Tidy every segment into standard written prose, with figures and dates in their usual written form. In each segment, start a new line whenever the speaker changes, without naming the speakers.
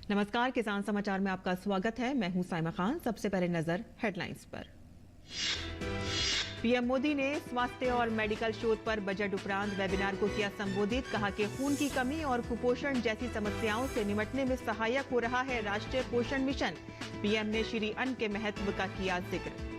नमस्कार, किसान समाचार में आपका स्वागत है। मैं हूं साइमा खान। सबसे पहले नजर हेडलाइंस पर। पीएम मोदी ने स्वास्थ्य और मेडिकल शोध पर बजट उपरांत वेबिनार को किया संबोधित। कहा कि खून की कमी और कुपोषण जैसी समस्याओं से निपटने में सहायक हो रहा है राष्ट्रीय पोषण मिशन। पीएम ने श्री अन्न के महत्व का किया जिक्र।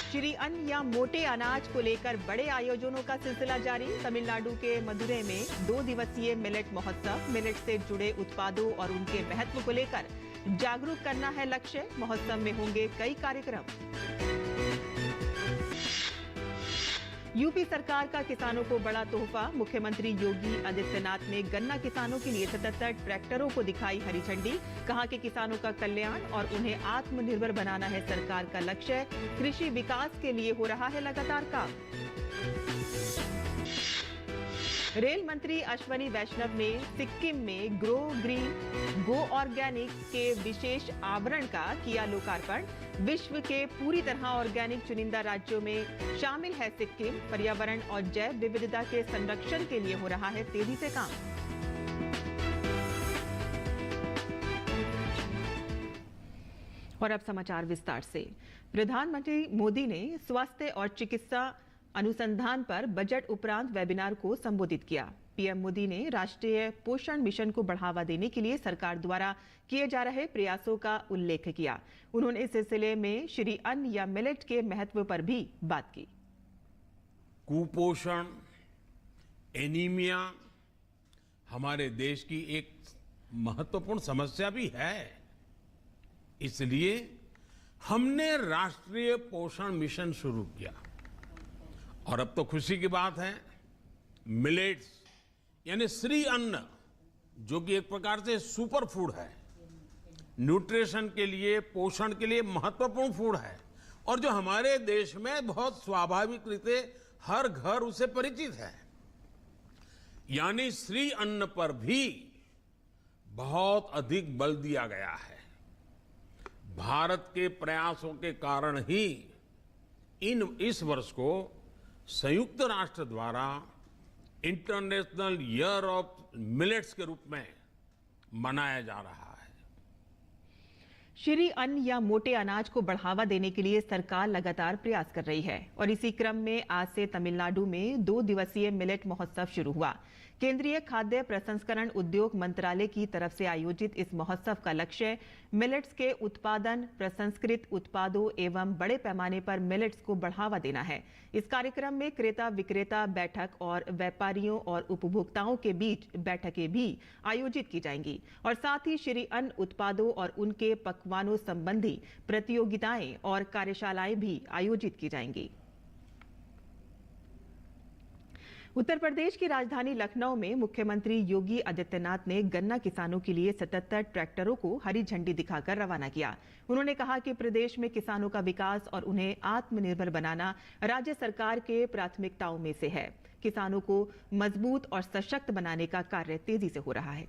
श्री अन्न या मोटे अनाज को लेकर बड़े आयोजनों का सिलसिला जारी। तमिलनाडु के मदुरै में 2 दिवसीय मिलेट महोत्सव। मिलेट से जुड़े उत्पादों और उनके महत्व को लेकर जागरूक करना है लक्ष्य। महोत्सव में होंगे कई कार्यक्रम। यूपी सरकार का किसानों को बड़ा तोहफा। मुख्यमंत्री योगी आदित्यनाथ ने गन्ना किसानों के लिए 77 ट्रैक्टरों को दिखाई हरी झंडी। कहा कि किसानों का कल्याण और उन्हें आत्मनिर्भर बनाना है सरकार का लक्ष्य। कृषि विकास के लिए हो रहा है लगातार काम। रेल मंत्री अश्वनी वैष्णव ने सिक्किम में ग्रो ग्रीन गो ऑर्गेनिक के विशेष आवरण का किया लोकार्पण। विश्व के पूरी तरह ऑर्गेनिक चुनिंदा राज्यों में शामिल है सिक्किम। पर्यावरण और जैव विविधता के संरक्षण के लिए हो रहा है तेजी से काम। और अब समाचार विस्तार से। प्रधानमंत्री मोदी ने स्वास्थ्य और चिकित्सा अनुसंधान पर बजट उपरांत वेबिनार को संबोधित किया। पीएम मोदी ने राष्ट्रीय पोषण मिशन को बढ़ावा देने के लिए सरकार द्वारा किए जा रहे प्रयासों का उल्लेख किया। उन्होंने इस सिलसिले में श्री अन्न या मिलेट के महत्व पर भी बात की।
कुपोषण, एनीमिया हमारे देश की एक महत्वपूर्ण समस्या भी है। इसलिए हमने राष्ट्रीय पोषण मिशन शुरू किया और अब तो खुशी की बात है, मिलेट्स यानी श्री अन्न, जो कि एक प्रकार से सुपर फूड है, न्यूट्रिशन के लिए, पोषण के लिए महत्वपूर्ण फूड है और जो हमारे देश में बहुत स्वाभाविक रीते हर घर उसे परिचित है। यानी श्री अन्न पर भी बहुत अधिक बल दिया गया है। भारत के प्रयासों के कारण ही इस वर्ष को संयुक्त राष्ट्र द्वारा इंटरनेशनल ईयर ऑफ मिलेट्स के रूप में मनाया जा रहा है।
श्री अन्न या मोटे अनाज को बढ़ावा देने के लिए सरकार लगातार प्रयास कर रही है और इसी क्रम में आज से तमिलनाडु में 2 दिवसीय मिलेट महोत्सव शुरू हुआ। केंद्रीय खाद्य प्रसंस्करण उद्योग मंत्रालय की तरफ से आयोजित इस महोत्सव का लक्ष्य मिलेट्स के उत्पादन, प्रसंस्कृत उत्पादों एवं बड़े पैमाने पर मिलेट्स को बढ़ावा देना है। इस कार्यक्रम में क्रेता विक्रेता बैठक और व्यापारियों और उपभोक्ताओं के बीच बैठकें भी आयोजित की जाएंगी और साथ ही श्री अन्न उत्पादों और उनके पकवानों संबंधी प्रतियोगिताएं और कार्यशालाएं भी आयोजित की जाएंगी। उत्तर प्रदेश की राजधानी लखनऊ में मुख्यमंत्री योगी आदित्यनाथ ने गन्ना किसानों के लिए 77 ट्रैक्टरों को हरी झंडी दिखाकर रवाना किया। उन्होंने कहा कि प्रदेश में किसानों का विकास और उन्हें आत्मनिर्भर बनाना राज्य सरकार के प्राथमिकताओं में से है। किसानों को मजबूत और सशक्त बनाने का कार्य तेजी से हो रहा है।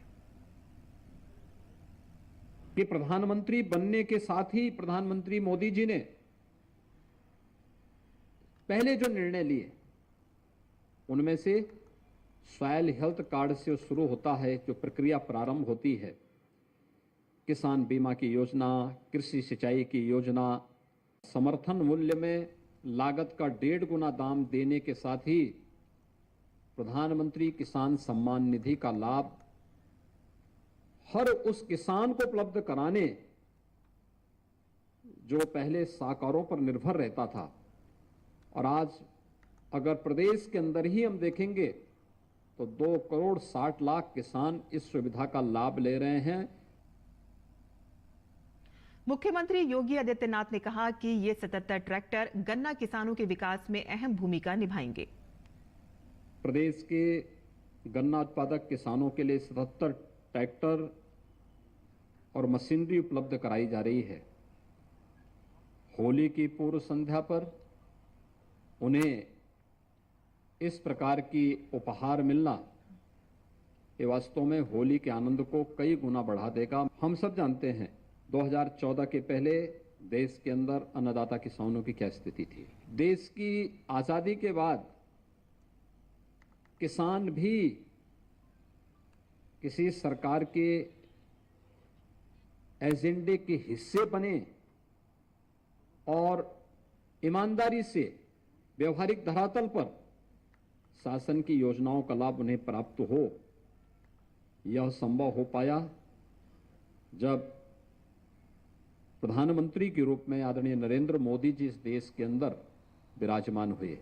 कि प्रधानमंत्री बनने के साथ ही प्रधानमंत्री मोदी जी ने पहले जो निर्णय लिए उनमें से सॉइल हेल्थ कार्ड से शुरू होता है, जो प्रक्रिया प्रारंभ होती है, किसान बीमा की योजना, कृषि सिंचाई की योजना, समर्थन मूल्य में लागत का 1.5 गुना दाम देने के साथ ही प्रधानमंत्री किसान सम्मान निधि का लाभ हर उस किसान को उपलब्ध कराने जो पहले साकारों पर निर्भर रहता था। और आज अगर प्रदेश के अंदर ही हम देखेंगे तो 2 करोड़ 60 लाख किसान इस सुविधा का लाभ ले रहे हैं।
मुख्यमंत्री योगी आदित्यनाथ ने कहा कि ये 77 ट्रैक्टर गन्ना किसानों के विकास में अहम भूमिका निभाएंगे।
प्रदेश के गन्ना उत्पादक किसानों के लिए 77 ट्रैक्टर और मशीनरी उपलब्ध कराई जा रही है। होली की पूर्व संध्या पर उन्हें इस प्रकार की उपहार मिलना ये वास्तव में होली के आनंद को कई गुना बढ़ा देगा। हम सब जानते हैं 2014 के पहले देश के अंदर अन्नदाता किसानों की क्या स्थिति थी। देश की आजादी के बाद किसान भी किसी सरकार के एजेंडे के हिस्से बने और ईमानदारी से व्यवहारिक धरातल पर शासन की योजनाओं का लाभ उन्हें प्राप्त हो, यह संभव हो पाया जब प्रधानमंत्री के रूप में आदरणीय नरेंद्र मोदी जी इस देश के अंदर विराजमान हुए।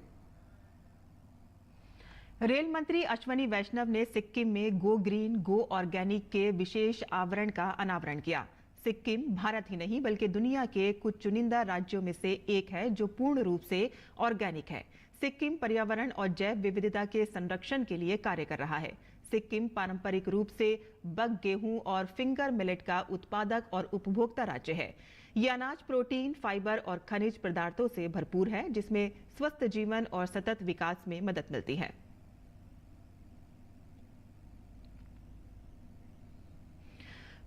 रेल मंत्री अश्वनी वैष्णव ने सिक्किम में गो ग्रीन गो ऑर्गेनिक के विशेष आवरण का अनावरण किया। सिक्किम भारत ही नहीं बल्कि दुनिया के कुछ चुनिंदा राज्यों में से एक है जो पूर्ण रूप से ऑर्गेनिक है। सिक्किम पर्यावरण और जैव विविधता के संरक्षण के लिए कार्य कर रहा है। सिक्किम पारंपरिक रूप से बग गेहूं और फिंगर मिलेट का उत्पादक और उपभोक्ता राज्य है। यह अनाज प्रोटीन, फाइबर और खनिज पदार्थों से भरपूर है, जिसमें स्वस्थ जीवन और सतत विकास में मदद मिलती है।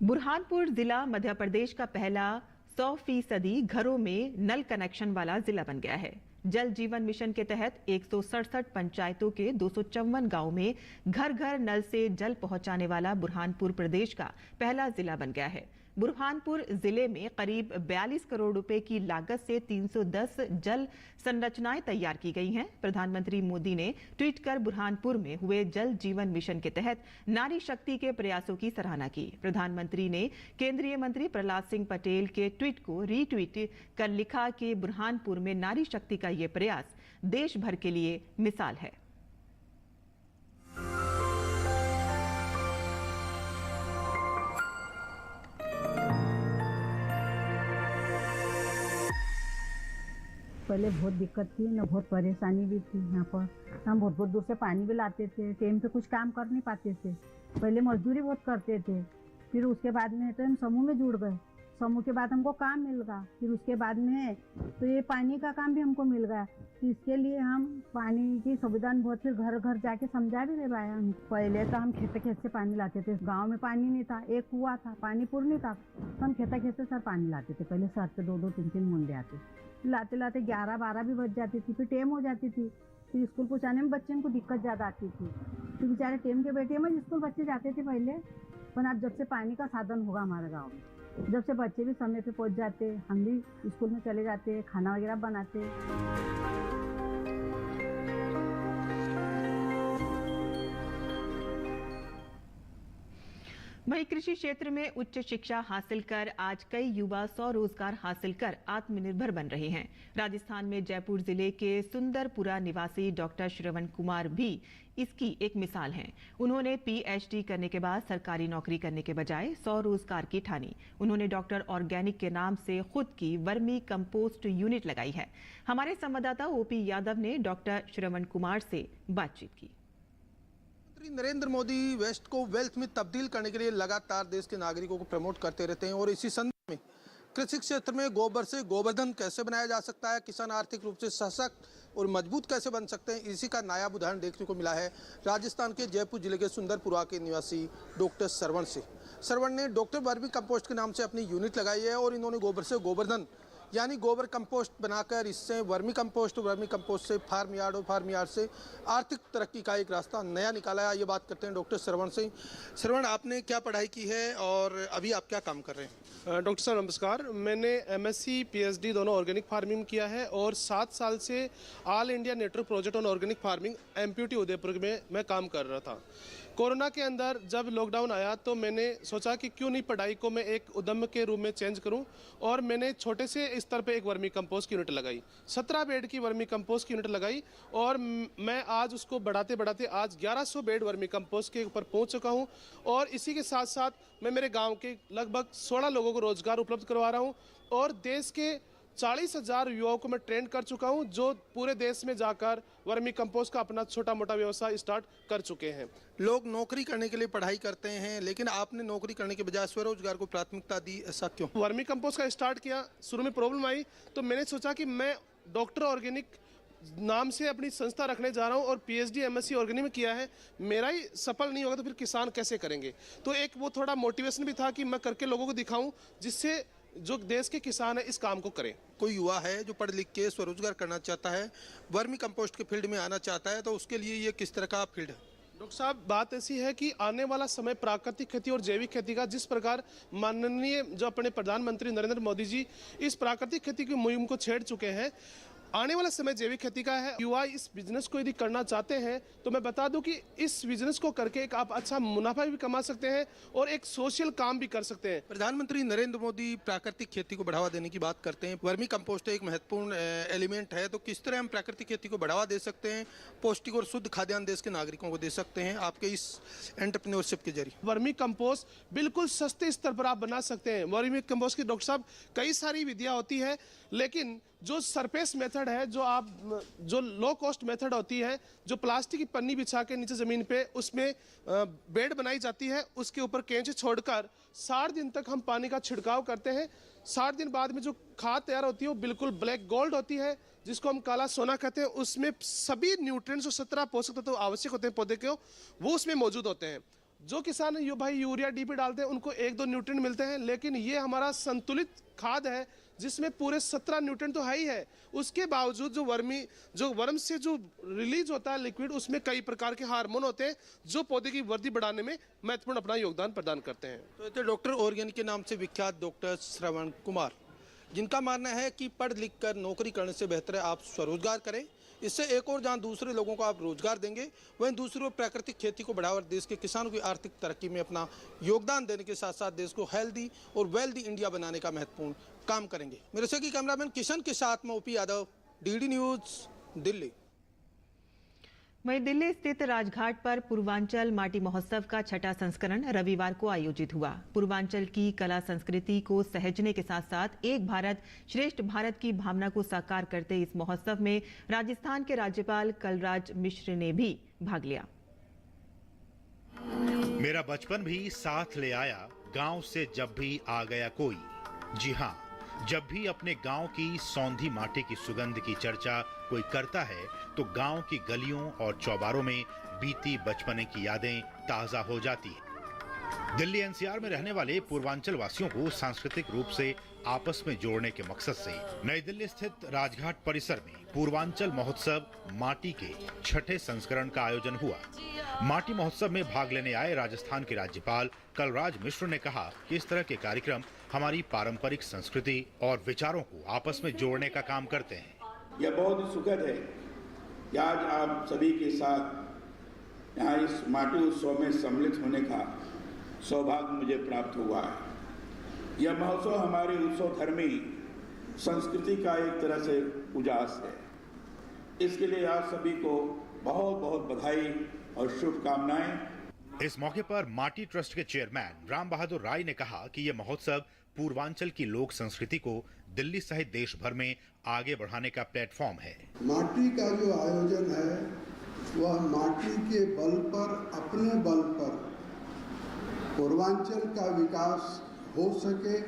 बुरहानपुर जिला मध्य प्रदेश का पहला 100% घरों में नल कनेक्शन वाला जिला बन गया है। जल जीवन मिशन के तहत 167 पंचायतों के 254 गांवों में घर घर नल से जल पहुंचाने वाला बुरहानपुर प्रदेश का पहला जिला बन गया है। बुरहानपुर जिले में करीब 42 करोड़ रुपए की लागत से 310 जल संरचनाएं तैयार की गई हैं। प्रधानमंत्री मोदी ने ट्वीट कर बुरहानपुर में हुए जल जीवन मिशन के तहत नारी शक्ति के प्रयासों की सराहना की। प्रधानमंत्री ने केंद्रीय मंत्री प्रहलाद सिंह पटेल के ट्वीट को रीट्वीट कर लिखा कि बुरहानपुर में नारी शक्ति का ये प्रयास देश भर के लिए मिसाल है।
पहले बहुत दिक्कत थी ना, बहुत परेशानी भी थी। यहाँ पर हम बहुत बहुत दूर से पानी भी लाते थे, टाइम पे कुछ काम कर नहीं पाते थे। पहले मजदूरी बहुत करते थे, फिर उसके बाद में तो हम समूह में जुड़ गए। समूह के बाद हमको काम मिल गया, फिर उसके बाद में तो ये पानी का काम भी हमको मिल गया। तो इसके लिए हम पानी की सुविधा बहुत फिर घर घर जाके समझा भी दे पाया। हम पहले तो हम खेत से पानी लाते थे। गांव में पानी नहीं था, एक कुआं था, पानी पूर्ण नहीं था, तो हम खेत से सर पानी लाते थे। पहले सर से 2-2, 3-3 मुंडे आते, लाते लाते 11-12 भी बज जाती थी, फिर टेम हो जाती थी। फिर स्कूल पहुँचाने में बच्चे को दिक्कत ज़्यादा आती थी। फिर बेचारे टेम के बैठे में स्कूल बच्चे जाते थे पहले। पर अब जब से पानी का साधन होगा हमारे गाँव में, जब से बच्चे भी समय पे पहुँच जाते, हम भी स्कूल में चले जाते, खाना वगैरह बनाते।
वहीं कृषि क्षेत्र में उच्च शिक्षा हासिल कर आज कई युवा स्वरोजगार हासिल कर आत्मनिर्भर बन रहे हैं। राजस्थान में जयपुर जिले के सुंदरपुरा निवासी डॉक्टर श्रवण कुमार भी इसकी एक मिसाल हैं। उन्होंने पीएचडी करने के बाद सरकारी नौकरी करने के बजाय स्वरोजगार की ठानी। उन्होंने डॉक्टर ऑर्गेनिक के नाम से खुद की वर्मी कंपोस्ट यूनिट लगाई है। हमारे संवाददाता ओपी यादव ने डॉक्टर श्रवण कुमार से बातचीत की।
नरेंद्र मोदी वेस्ट को वेल्थ में तब्दील करने के लिए लगातार देश के नागरिकों को प्रमोट करते रहते हैं और इसी संदर्भ में कृषि क्षेत्र में गोबर से गोवर्धन कैसे बनाया जा सकता है, किसान आर्थिक रूप से सशक्त और मजबूत कैसे बन सकते हैं, इसी का नायाब उदाहरण देखने को मिला है राजस्थान के जयपुर जिले के सुंदरपुरा के निवासी डॉक्टर श्रवण से। श्रवण ने डॉक्टर वर्मी कंपोस्ट के नाम से अपनी यूनिट लगाई है और इन्होंने गोबर से गोवर्धन यानी गोबर कंपोस्ट बनाकर इससे वर्मी कंपोस्ट से फार्म यार्ड और फार्म यार्ड से आर्थिक तरक्की का एक रास्ता नया निकाला है। ये बात करते हैं डॉक्टर श्रवण से। श्रवण, आपने क्या पढ़ाई की है और अभी आप क्या काम कर रहे हैं?
डॉक्टर साहब नमस्कार। मैंने एमएससी पीएचडी दोनों ऑर्गेनिक फार्मिंग किया है और 7 साल से all India network project on organic farming empty Udaipur में मैं काम कर रहा था। कोरोना के अंदर जब लॉकडाउन आया तो मैंने सोचा कि क्यों नहीं पढ़ाई को मैं एक उद्यम के रूप में चेंज करूं और मैंने छोटे से स्तर पे एक वर्मी कंपोस्ट की यूनिट लगाई। 17 बेड की वर्मी कंपोस्ट की यूनिट लगाई और मैं आज उसको बढ़ाते बढ़ाते आज 1100 बेड वर्मी कंपोस्ट के ऊपर पहुंच चुका हूं और इसी के साथ साथ मैं मेरे गाँव के लगभग 16 लोगों को रोजगार उपलब्ध करवा रहा हूँ और देश के 40,000 युवाओं को मैं ट्रेन कर चुका हूं जो पूरे देश में जाकर वर्मी कंपोस्ट का अपना छोटा मोटा व्यवसाय स्टार्ट कर चुके हैं।
लोग नौकरी करने के लिए पढ़ाई करते हैं, लेकिन आपने नौकरी करने के बजाय स्वरोजगार को प्राथमिकता दी, ऐसा क्यों?
वर्मी कंपोस्ट का स्टार्ट किया, शुरू में प्रॉब्लम आई तो मैंने सोचा कि मैं डॉक्टर ऑर्गेनिक नाम से अपनी संस्था रखने जा रहा हूं और पीएचडी एमएससी ऑर्गेनिक में किया है। मेरा ही सफल नहीं होगा तो फिर किसान कैसे करेंगे? तो एक वो थोड़ा मोटिवेशन भी था कि मैं करके लोगों को दिखाऊं जिससे जो देश के किसान है इस काम को करें।
कोई युवा है जो पढ़ लिख के स्वरोजगार करना चाहता है, वर्मी कंपोस्ट के फील्ड में आना चाहता है, तो उसके लिए ये किस तरह का फील्ड है?
डॉक्टर साहब, बात ऐसी है कि आने वाला समय प्राकृतिक खेती और जैविक खेती का, जिस प्रकार माननीय जो अपने प्रधानमंत्री नरेंद्र मोदी जी इस प्राकृतिक खेती की मुहिम को छेड़ चुके हैं, आने वाला समय जैविक खेती का है। युवा इस बिजनेस को यदि करना चाहते हैं तो मैं बता दूं कि इस बिजनेस को करके एक आप अच्छा मुनाफा भी कमा सकते हैं और एक सोशल काम भी कर सकते हैं।
प्रधानमंत्री नरेंद्र मोदी प्राकृतिक खेती को बढ़ावा देने की बात करते हैं। वर्मी कंपोस्ट एक महत्वपूर्ण एलिमेंट है, तो किस तरह हम प्राकृतिक खेती को बढ़ावा दे सकते हैं, पौष्टिक और शुद्ध खाद्यान्न देश के नागरिकों को दे सकते हैं आपके इस एंटरप्रेन्योरशिप के जरिए?
वर्मी कंपोस्ट बिल्कुल सस्ते स्तर पर आप बना सकते हैं। वर्मी कंपोस्ट की डॉक्टर साहब कई सारी विधियां होती है, लेकिन जो सरफेस मेथड है, जो लो कॉस्ट मेथड होती है, जो प्लास्टिक की पन्नी बिछा के नीचे जमीन पे उसमें बेड बनाई जाती है, उसके ऊपर केंच छोड़कर 60 दिन तक हम पानी का छिड़काव करते हैं। 60 दिन बाद में जो खाद तैयार होती है वो बिल्कुल ब्लैक गोल्ड होती है, जिसको हम काला सोना कहते हैं। उसमें सभी न्यूट्रिएंट्स और 17 पोषक तत्व आवश्यक होते हैं पौधे के, वो उसमें मौजूद होते हैं। जो किसान यूरिया डीपी डालते हैं उनको 1-2 न्यूट्रिएंट मिलते हैं, लेकिन ये हमारा संतुलित खाद है जिसमें पूरे 17 न्यूट्रिएंट तो है ही है। उसके बावजूद जो वर्म से जो रिलीज होता है लिक्विड, उसमें कई प्रकार के हार्मोन होते हैं जो पौधे की वृद्धि बढ़ाने में महत्वपूर्ण अपना योगदान प्रदान करते हैं।
तो ये डॉक्टर ऑर्गेनिक के नाम से विख्यात डॉक्टर श्रवण कुमार, जिनका मानना है कि पढ़ लिख कर नौकरी करने से बेहतर है आप स्वरोजगार करें। इससे एक और जहां दूसरे लोगों को आप रोजगार देंगे, वहीं दूसरी ओर प्राकृतिक खेती को बढ़ावा देश के किसानों की आर्थिक तरक्की में अपना योगदान देने के साथ साथ देश को हेल्दी और वेल्दी इंडिया बनाने का महत्वपूर्ण काम करेंगे। मेरे सहयोगी कैमरामैन किशन के साथ में OP Yadav, DD news, Delhi.
वहीं दिल्ली स्थित राजघाट पर पूर्वांचल माटी महोत्सव का 6वां संस्करण रविवार को आयोजित हुआ। पूर्वांचल की कला संस्कृति को सहेजने के साथ साथ एक भारत श्रेष्ठ भारत की भावना को साकार करते इस महोत्सव में राजस्थान के राज्यपाल कलराज मिश्र ने भी भाग लिया।
मेरा बचपन भी साथ ले आया गांव से जब भी आ गया कोई। जी हाँ, जब भी अपने गांव की सौंधी माटी की सुगंध की चर्चा कोई करता है तो गांव की गलियों और चौबारों में बीती बचपने की यादें ताजा हो जाती है। दिल्ली एनसीआर में रहने वाले पूर्वांचल वासियों को सांस्कृतिक रूप से आपस में जोड़ने के मकसद से नई दिल्ली स्थित राजघाट परिसर में पूर्वांचल महोत्सव माटी के 6ठे संस्करण का आयोजन हुआ। माटी महोत्सव में भाग लेने आए राजस्थान के राज्यपाल कलराज मिश्र ने कहा कि इस तरह के कार्यक्रम हमारी पारंपरिक संस्कृति और विचारों को आपस में जोड़ने का काम करते हैं।
यह बहुत ही सुखद है कि आज आप सभी के साथ यहाँ इस माटी उत्सव में सम्मिलित होने का सौभाग्य मुझे प्राप्त हुआ है। यह महोत्सव हमारी उत्सव धर्मी संस्कृति का एक तरह से उजास है। इसके लिए आप सभी को बहुत बहुत बधाई और शुभकामनाएं।
इस मौके पर माटी ट्रस्ट के चेयरमैन राम बहादुर राय ने कहा कि यह महोत्सव पूर्वांचल की लोक संस्कृति को दिल्ली सहित देश भर में आगे बढ़ाने का प्लेटफॉर्म है।
माटी का जो आयोजन है वह माटी के बल पर, अपने बल पर पूर्वांचल का विकास हो सके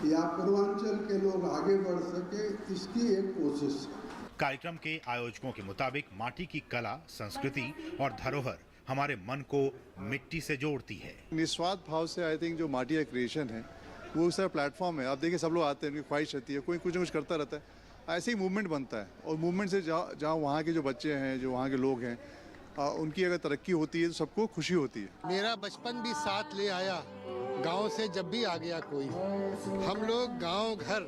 या पूर्वांचल के लोग आगे बढ़ सके, इसकी एक कोशिश है।
कार्यक्रम के आयोजकों के मुताबिक माटी की कला, संस्कृति और धरोहर हमारे मन को मिट्टी से जोड़ती है।
निस्वार्थ भाव से आई थिंक जो माटी का क्रिएशन है वो सारा प्लेटफॉर्म है। आप देखिए सब लोग आते हैं, उनकी ख्वाहिश रहती है, कोई कुछ न कुछ करता रहता है। ऐसे ही मूवमेंट बनता है और मूवमेंट से जहाँ वहाँ के जो बच्चे हैं, जो वहाँ के लोग हैं, उनकी अगर तरक्की होती है तो सबको खुशी होती है।
मेरा बचपन भी साथ ले आया गांव से जब भी आ गया कोई। हम लोग गांव घर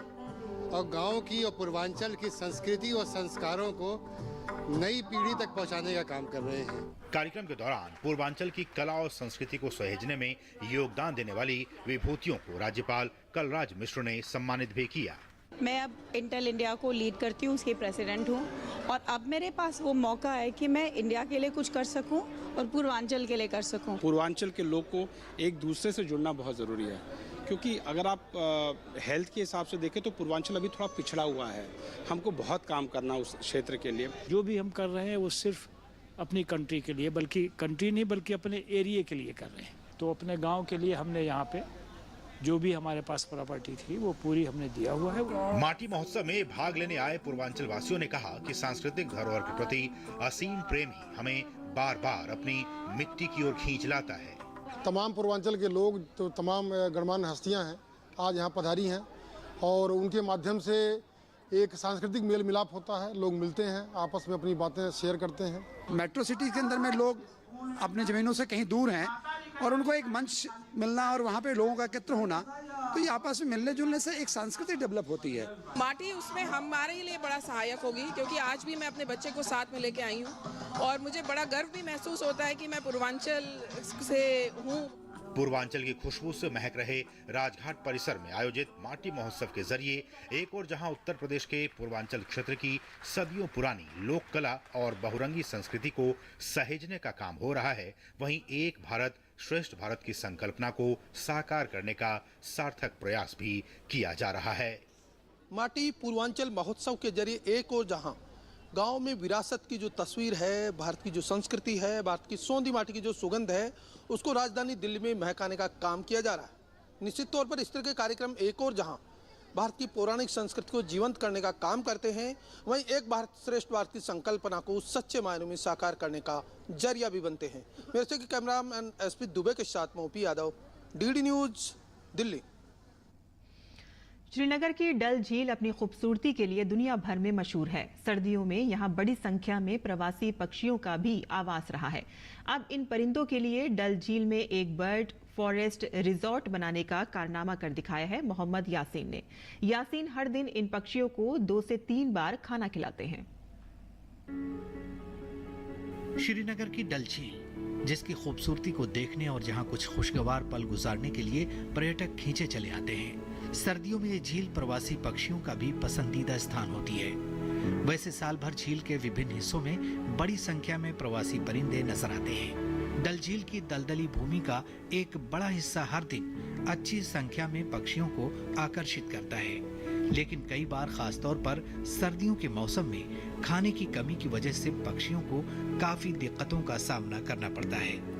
और गांव की और पूर्वांचल की संस्कृति और संस्कारों को नई पीढ़ी तक पहुंचाने का काम कर रहे हैं।
कार्यक्रम के दौरान पूर्वांचल की कला और संस्कृति को सहेजने में योगदान देने वाली विभूतियों को राज्यपाल कलराज मिश्र ने सम्मानित भी किया।
मैं अब इंटेल इंडिया को लीड करती हूँ, उसकी प्रेसिडेंट हूँ और अब मेरे पास वो मौका है कि मैं इंडिया के लिए कुछ कर सकूँ और पूर्वांचल के लिए कर सकूँ।
पूर्वांचल के लोग को एक दूसरे से जुड़ना बहुत ज़रूरी है, क्योंकि अगर आप हेल्थ के हिसाब से देखें तो पूर्वांचल अभी थोड़ा पिछड़ा हुआ है। हमको बहुत काम करना उस क्षेत्र के लिए।
जो भी हम कर रहे हैं वो सिर्फ अपनी कंट्री के लिए, बल्कि कंट्री नहीं बल्कि अपने एरिया के लिए कर रहे हैं। तो अपने गांव के लिए हमने यहाँ पे जो भी हमारे पास प्रॉपर्टी थी वो पूरी हमने दिया हुआ है।
माटी महोत्सव में भाग लेने आए पूर्वांचल वासियों ने कहा कि सांस्कृतिक धरोहर के प्रति असीम प्रेम ही हमें बार बार अपनी मिट्टी की ओर खींच लाता है।
तमाम पूर्वांचल के लोग, तो तमाम गणमान्य हस्तियां हैं, आज यहाँ पधारी हैं और उनके माध्यम से एक सांस्कृतिक मेल मिलाप होता है, लोग मिलते हैं, आपस में अपनी बातें शेयर करते हैं।
मेट्रो सिटी के अंदर में लोग अपने ज़मीनों से कहीं दूर हैं और उनको एक मंच मिलना और वहाँ पे लोगों का एकत्र होना, तो ये आपस में मिलने जुलने से एक संस्कृति डेवलप होती है।
माटी उसमें हमारे लिए बड़ा सहायक होगी, क्योंकि आज भी मैं अपने बच्चे को साथ में लेके आई हूँ और मुझे बड़ा गर्व भी महसूस होता है कि मैं पूर्वांचल से हूँ।
पूर्वांचल की खुशबू से महक रहे राजघाट परिसर में आयोजित माटी महोत्सव के जरिए एक और जहां उत्तर प्रदेश के पूर्वांचल क्षेत्र की सदियों पुरानी लोक कला और बहुरंगी संस्कृति को सहेजने का काम हो रहा है, वहीं एक भारत श्रेष्ठ भारत की संकल्पना को साकार करने का सार्थक प्रयास भी किया जा रहा है।
माटी पूर्वांचल महोत्सव के जरिए एक और जहां गांव में विरासत की जो तस्वीर है, भारत की जो संस्कृति है, भारत की सोंधी माटी की जो सुगंध है, उसको राजधानी दिल्ली में महकाने का काम किया जा रहा है। निश्चित तौर पर इस तरह के कार्यक्रम एक और जहां भारत की पौराणिक संस्कृति को जीवंत करने का काम करते हैं, वहीं एक भारत श्रेष्ठ भारत की संकल्पना को सच्चे मायनों में साकार करने का जरिया भी बनते हैं। मेरे से कैमरामैन एसपी दुबे के साथ मोपी यादव, डीडी न्यूज, दिल्ली।
श्रीनगर की डल झील अपनी खूबसूरती के लिए दुनिया भर में मशहूर है। सर्दियों में यहाँ बड़ी संख्या में प्रवासी पक्षियों का भी आवास रहा है। अब इन परिंदों के लिए डल झील में एक बर्ड फॉरेस्ट रिजॉर्ट बनाने का कारनामा कर दिखाया है मोहम्मद यासीन ने। यासीन हर दिन इन पक्षियों को 2 से 3 बार खाना खिलाते हैं।
श्रीनगर की डल झील, जिसकी खूबसूरती को देखने और जहां कुछ खुशगवार पल गुजारने के लिए पर्यटक खींचे चले आते हैं। सर्दियों में ये झील प्रवासी पक्षियों का भी पसंदीदा स्थान होती है। वैसे साल भर झील के विभिन्न हिस्सों में बड़ी संख्या में प्रवासी परिंदे नजर आते हैं। डल झील की दलदली भूमि का एक बड़ा हिस्सा हर दिन अच्छी संख्या में पक्षियों को आकर्षित करता है, लेकिन कई बार खासतौर पर सर्दियों के मौसम में खाने की कमी की वजह से पक्षियों को काफी दिक्कतों का सामना करना पड़ता है।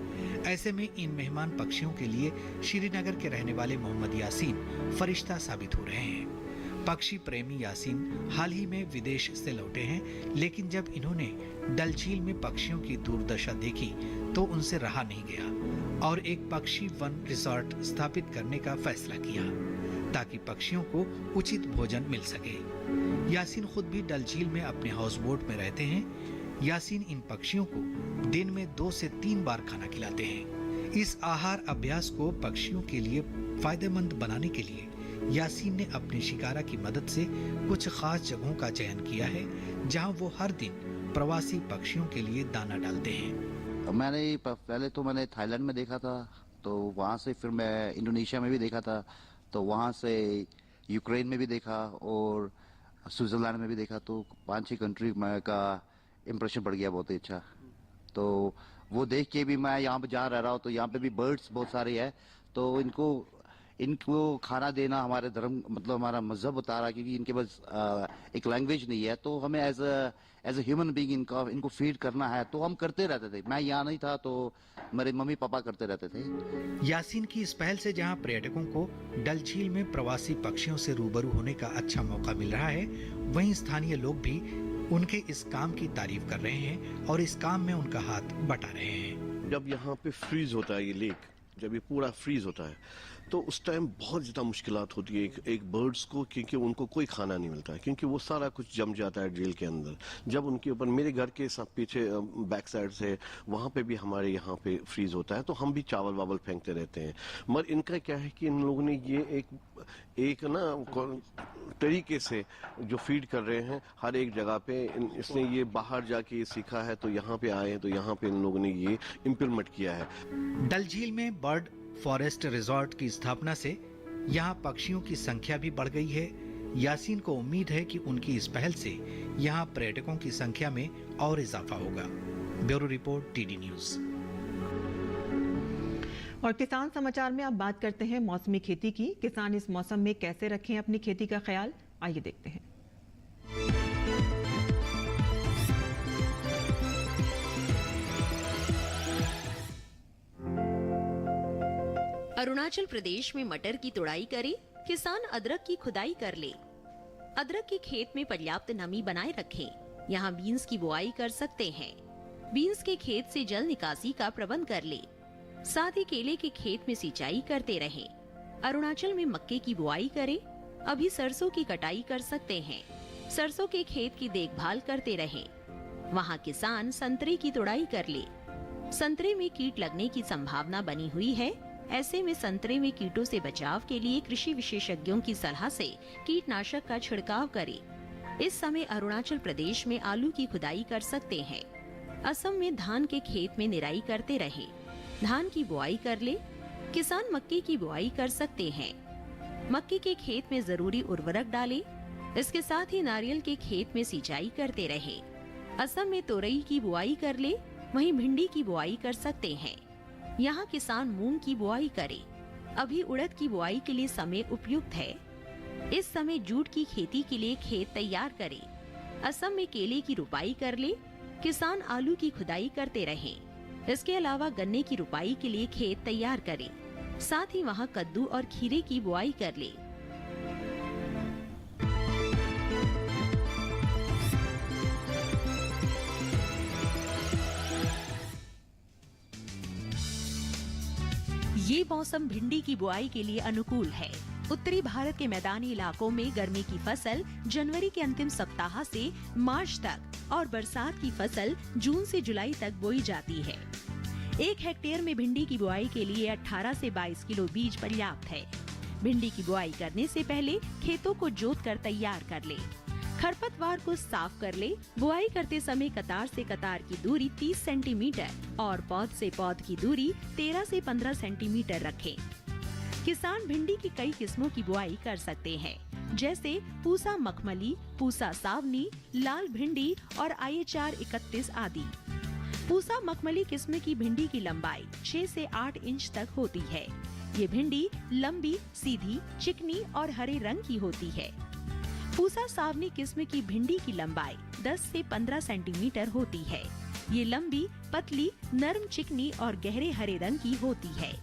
ऐसे में इन मेहमान पक्षियों के लिए श्रीनगर के रहने वाले मोहम्मद यासीन फरिश्ता साबित हो रहे हैं। पक्षी प्रेमी यासीन हाल ही में विदेश से लौटे हैं, लेकिन जब इन्होंने डल झील में पक्षियों की दुर्दशा देखी तो उनसे रहा नहीं गया और एक पक्षी वन रिजॉर्ट स्थापित करने का फैसला किया ताकि पक्षियों को उचित भोजन मिल सके। यासीन खुद भी डल झील में अपने हाउस बोट में रहते हैं। यासीन इन पक्षियों को दिन में 2 से 3 बार खाना खिलाते हैं। इस आहार अभ्यास को पक्षियों के लिए फायदेमंद बनाने के लिए यासीन ने अपने शिकारा की मदद से कुछ खास जगहों का चयन किया है, जहां वो हर दिन प्रवासी पक्षियों के लिए दाना डालते हैं।
पहले तो मैंने थाईलैंड में देखा था, तो वहाँ से फिर मैं इंडोनेशिया में भी देखा था, तो वहाँ से यूक्रेन में भी देखा और स्विट्जरलैंड में भी देखा, तो 5-6 कंट्री का इम्प्रेशन पड़ गया बहुत ही अच्छा। तो वो देख के भी मैं यहाँ पे जहाँ रह रहा हूँ तो यहाँ पे भी बर्ड्स बहुत सारे हैं, तो इनको खाना देना हमारे धर्म मतलब हमारा मजहब बता रहा है, क्योंकि इनके पास एक लैंग्वेज नहीं है, तो हमें एज ए ह्यूमन बीइंग इनको फीड करना है, तो हम करते रहते थे। मैं यहाँ नहीं था तो मेरे मम्मी पापा करते रहते थे।
यासीन की इस पहल से जहां पर्यटकों को डल झील में प्रवासी पक्षियों से रूबरू होने का अच्छा मौका मिल रहा है, वहीं स्थानीय लोग भी उनके इस काम की तारीफ कर रहे हैं और इस काम में उनका हाथ बटा रहे हैं।
जब यहाँ पे फ्रीज होता है, ये लेक जब ये पूरा फ्रीज होता है, तो उस टाइम बहुत ज़्यादा मुश्किलात होती है एक बर्ड्स को, क्योंकि उनको कोई खाना नहीं मिलता है, क्योंकि वो सारा कुछ जम जाता है झील के अंदर। जब उनके ऊपर मेरे घर के सब पीछे बैक साइड से वहाँ पे भी हमारे यहाँ पे फ्रीज होता है, तो हम भी चावल वावल फेंकते रहते हैं। मगर इनका क्या है कि इन लोगों ने ये एक ना तरीके से जो फीड कर रहे हैं हर एक जगह पे, इसने ये बाहर जाके सीखा है, तो यहाँ पे आए हैं, तो यहाँ पे इन लोगों ने ये इम्प्लीमेंट किया है।
डल झील में बर्ड फॉरेस्ट रिजॉर्ट की स्थापना से यहाँ पक्षियों की संख्या भी बढ़ गई है। यासीन को उम्मीद है कि उनकी इस पहल से यहाँ पर्यटकों की संख्या में और इजाफा होगा। Bureau report, TD news.
और किसान समाचार में अब बात करते हैं मौसमी खेती की। किसान इस मौसम में कैसे रखें अपनी खेती का ख्याल, आइए देखते हैं।
अरुणाचल प्रदेश में मटर की तुड़ाई करें, किसान अदरक की खुदाई कर ले। अदरक के खेत में पर्याप्त नमी बनाए रखें। यहाँ बीन्स की बुआई कर सकते हैं। बीन्स के खेत से जल निकासी का प्रबंध कर ले। साथ ही केले के खेत में सिंचाई करते रहें। अरुणाचल में मक्के की बुआई करें। अभी सरसों की कटाई कर सकते हैं। सरसों के खेत की देखभाल करते रहें। वहाँ किसान संतरे की तुड़ाई कर ले। संतरे में कीट लगने की संभावना बनी हुई है। ऐसे में संतरे में कीटों से बचाव के लिए कृषि विशेषज्ञों की सलाह से कीटनाशक का छिड़काव करें। इस समय अरुणाचल प्रदेश में आलू की खुदाई कर सकते हैं। असम में धान के खेत में निराई करते रहें। धान की बुआई कर ले। किसान मक्के की बुआई कर सकते हैं। मक्के के खेत में जरूरी उर्वरक डालें। इसके साथ ही नारियल के खेत में सिंचाई करते रहें। असम में तोरई की बुआई कर ले, वहीं भिंडी की बुआई कर सकते हैं। यहाँ किसान मूंग की बुआई करें। अभी उड़द की बुआई के लिए समय उपयुक्त है। इस समय जूट की खेती के लिए खेत तैयार करें। असम में केले की रुपाई कर ले। किसान आलू की खुदाई करते रहें। इसके अलावा गन्ने की रुपाई के लिए खेत तैयार करें। साथ ही वहाँ कद्दू और खीरे की बुआई कर ले। ये मौसम भिंडी की बुआई के लिए अनुकूल है। उत्तरी भारत के मैदानी इलाकों में गर्मी की फसल जनवरी के अंतिम सप्ताह से मार्च तक और बरसात की फसल जून से जुलाई तक बोई जाती है। 1 हेक्टेयर में भिंडी की बुआई के लिए 18 से 22 किलो बीज पर्याप्त है। भिंडी की बुआई करने से पहले खेतों को जोत कर तैयार कर ले। खरपतवार को साफ कर ले। बुआई करते समय कतार से कतार की दूरी 30 सेंटीमीटर और पौध से पौध की दूरी 13 से 15 सेंटीमीटर रखें। किसान भिंडी की कई किस्मों की बुआई कर सकते हैं, जैसे पूसा मखमली, पूसा सावनी, लाल भिंडी और IHR 31 आदि। पूसा मखमली किस्म की भिंडी की लंबाई 6 से 8 इंच तक होती है। ये भिंडी लंबी, सीधी, चिकनी और हरे रंग की होती है। पूसा सावनी किस्म की भिंडी की लंबाई 10 से 15 सेंटीमीटर होती है। ये लंबी, पतली, नरम, चिकनी और गहरे हरे रंग की होती है।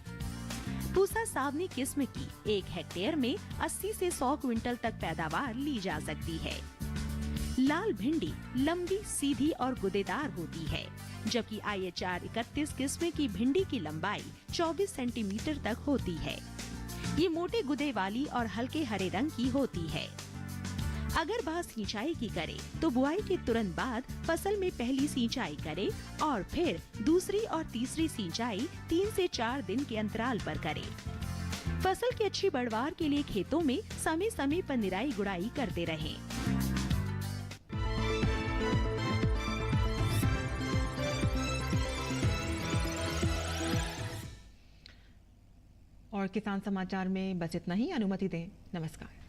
पूसा सावनी किस्म की 1 हेक्टेयर में 80 से 100 क्विंटल तक पैदावार ली जा सकती है। लाल भिंडी लंबी, सीधी और गुदेदार होती है, जबकि IHR 31 किस्म की भिंडी की लंबाई 24 सेंटीमीटर तक होती है। ये मोटे गुदे वाली और हल्के हरे रंग की होती है। अगर बात सिंचाई की करें तो बुआई के तुरंत बाद फसल में पहली सिंचाई करें और फिर दूसरी और तीसरी सिंचाई 3 से 4 दिन के अंतराल पर करें। फसल की अच्छी पैदावार के लिए खेतों में समय समय पर निराई गुड़ाई करते रहें।
और किसान समाचार में बस इतना ही। अनुमति दें। नमस्कार।